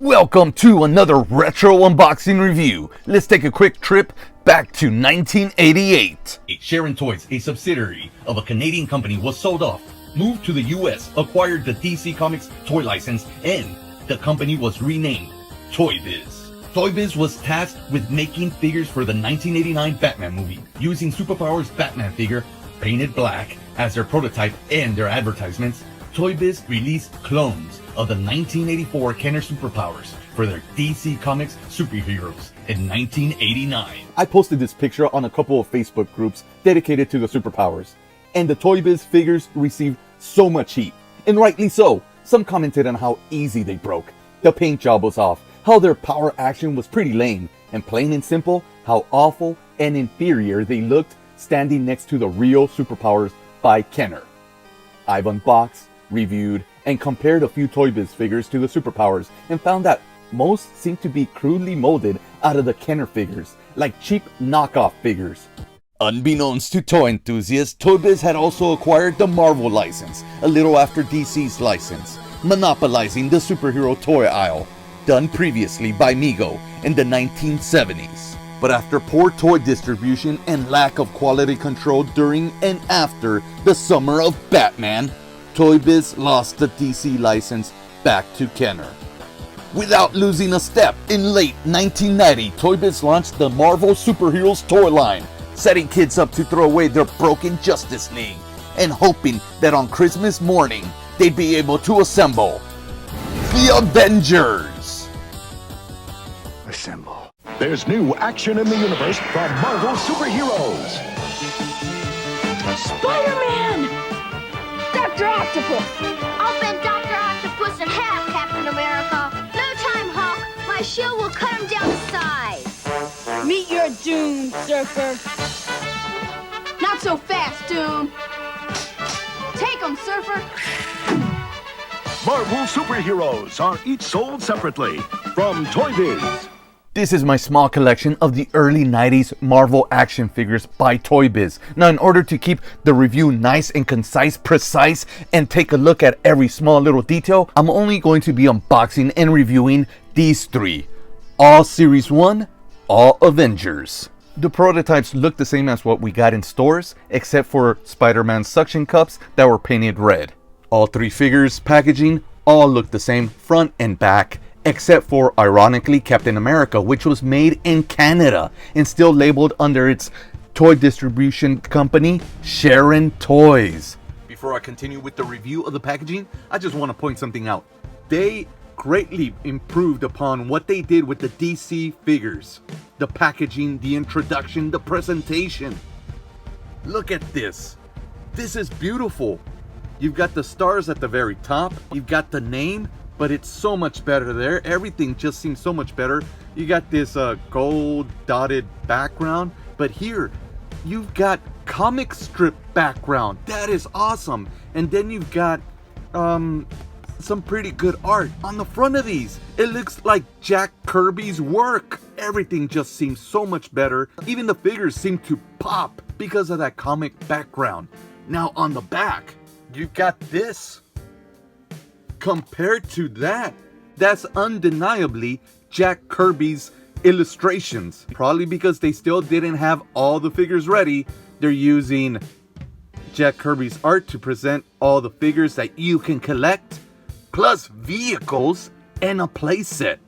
Welcome to another retro unboxing review. Let's take a quick trip back to 1988. Sharon Toys, a subsidiary of a Canadian company, was sold off, moved to the US, acquired the DC Comics toy license, and the company was renamed ToyBiz. ToyBiz was tasked with making figures for the 1989 Batman movie, using Superpower's Batman figure, painted black, as their prototype and their advertisements. ToyBiz released clones of the 1984 Kenner Superpowers for their DC Comics superheroes in 1989. I posted this picture on a couple of Facebook groups dedicated to the superpowers, and the ToyBiz figures received so much heat, and rightly so. Some commented on how easy they broke, the paint job was off, how their power action was pretty lame, and plain and simple, how awful and inferior they looked standing next to the real superpowers by Kenner. I've unboxed, reviewed, and compared a few ToyBiz figures to the superpowers and found that most seem to be crudely molded out of the Kenner figures, like cheap knockoff figures. Unbeknownst to toy enthusiasts, ToyBiz had also acquired the Marvel license a little after DC's license, monopolizing the superhero toy aisle, done previously by Mego in the 1970s. But after poor toy distribution and lack of quality control during and after the summer of Batman, ToyBiz lost the DC license back to Kenner. Without losing a step, in late 1990, ToyBiz launched the Marvel Superheroes toy line, setting kids up to throw away their broken Justice League and hoping that on Christmas morning, they'd be able to assemble the Avengers. Assemble. There's new action in the universe from Marvel Superheroes. Spider-Man! Dr. Octopus! I'll bend Dr. Octopus in half, Captain America. No time, Hawk. My shield will cut him down to size. Meet your doom, Surfer. Not so fast, Doom. Take him, Surfer. Marvel Superheroes are each sold separately from ToyBiz. This is my small collection of the early 90s Marvel action figures by ToyBiz. Now, in order to keep the review nice and concise, precise, and take a look at every small little detail, I'm only going to be unboxing and reviewing these three. All Series 1, all Avengers. The prototypes look the same as what we got in stores, except for Spider-Man suction cups that were painted red. All three figures' packaging all look the same front and back, except for, ironically, Captain America, which was made in Canada and still labeled under its toy distribution company, Sharon Toys. Before I continue with the review of the packaging, I just want to point something out. They greatly improved upon what they did with the DC figures. The packaging, the introduction, the presentation. Look at this. This is beautiful. You've got the stars at the very top. You've got the name. But it's so much better there. Everything just seems so much better. You got this gold dotted background, but here you've got comic strip background. That is awesome. And then you've got some pretty good art on the front of these. It looks like Jack Kirby's work. Everything just seems so much better. Even the figures seem to pop because of that comic background. Now on the back, you've got this. Compared to that, that's undeniably Jack Kirby's illustrations. Probably because they still didn't have all the figures ready, they're using Jack Kirby's art to present all the figures that you can collect, plus vehicles and a playset.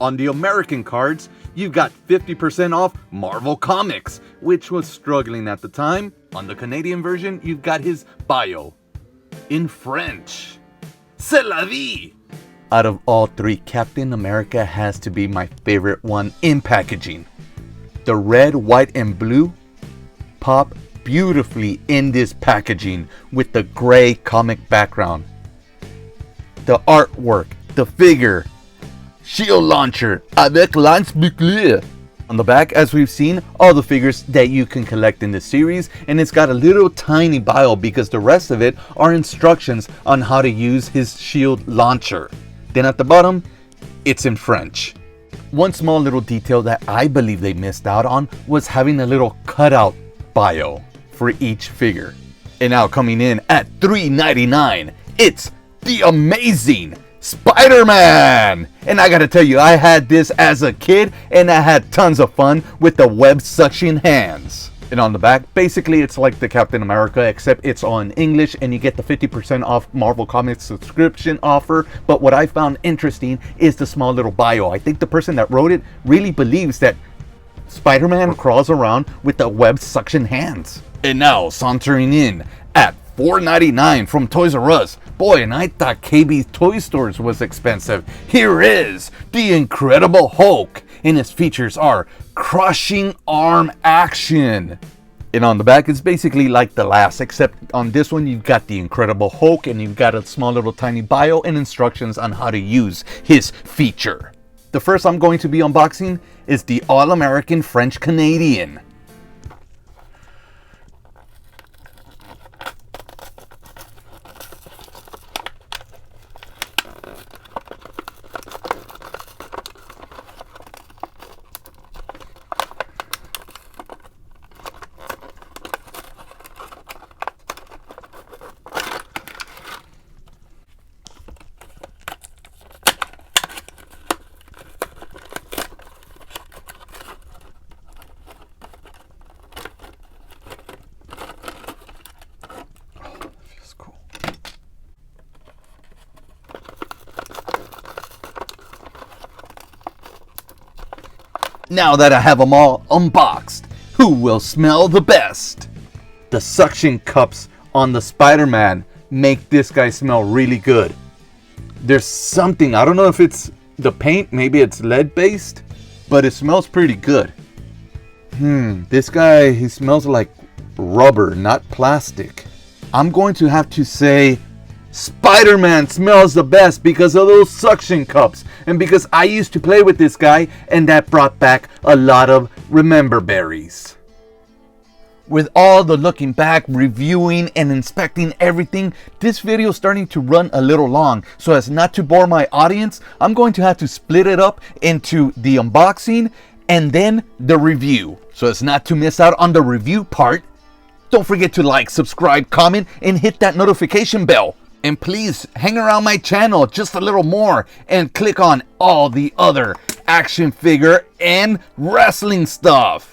On the American cards, you've got 50% off Marvel Comics, which was struggling at the time. On the Canadian version, you've got his bio in French. C'est la vie! Out of all three, Captain America has to be my favorite one in packaging. The red, white, and blue pop beautifully in this packaging with the gray comic background. The artwork, the figure, shield launcher avec lance-bouclier. On the back, as we've seen, all the figures that you can collect in the series, and it's got a little tiny bio because the rest of it are instructions on how to use his shield launcher. Then at the bottom, it's in French. One small little detail that I believe they missed out on was having a little cutout bio for each figure. And now coming in at $3.99, it's the amazing Spider-Man! And I gotta tell you, I had this as a kid and I had tons of fun with the web suction hands. And on the back, basically it's like the Captain America, except it's on English and you get the 50% off Marvel Comics subscription offer. But what I found interesting is the small little bio. I think the person that wrote it really believes that Spider-Man crawls around with the web suction hands. And now, sauntering in at $4.99 from Toys R Us. Boy, and I thought KB's Toy Stores was expensive. Here is the Incredible Hulk, and its features are crushing arm action. And on the back, it's basically like the last, except on this one, you've got the Incredible Hulk, and you've got a small little tiny bio and instructions on how to use his feature. The first I'm going to be unboxing is the All-American French Canadian. Now that I have them all unboxed, who will smell the best? The suction cups on the Spider-Man make this guy smell really good. There's something, I don't know if it's the paint, maybe it's lead based, but it smells pretty good. This guy, he smells like rubber, not plastic. I'm going to have to say Spider-Man smells the best because of those suction cups and because I used to play with this guy and that brought back a lot of remember berries. With all the looking back, reviewing and inspecting everything, this video is starting to run a little long. So as not to bore my audience, I'm going to have to split it up into the unboxing and then the review. So as not to miss out on the review part, don't forget to like, subscribe, comment, and hit that notification bell. And please hang around my channel just a little more and click on all the other action figure and wrestling stuff.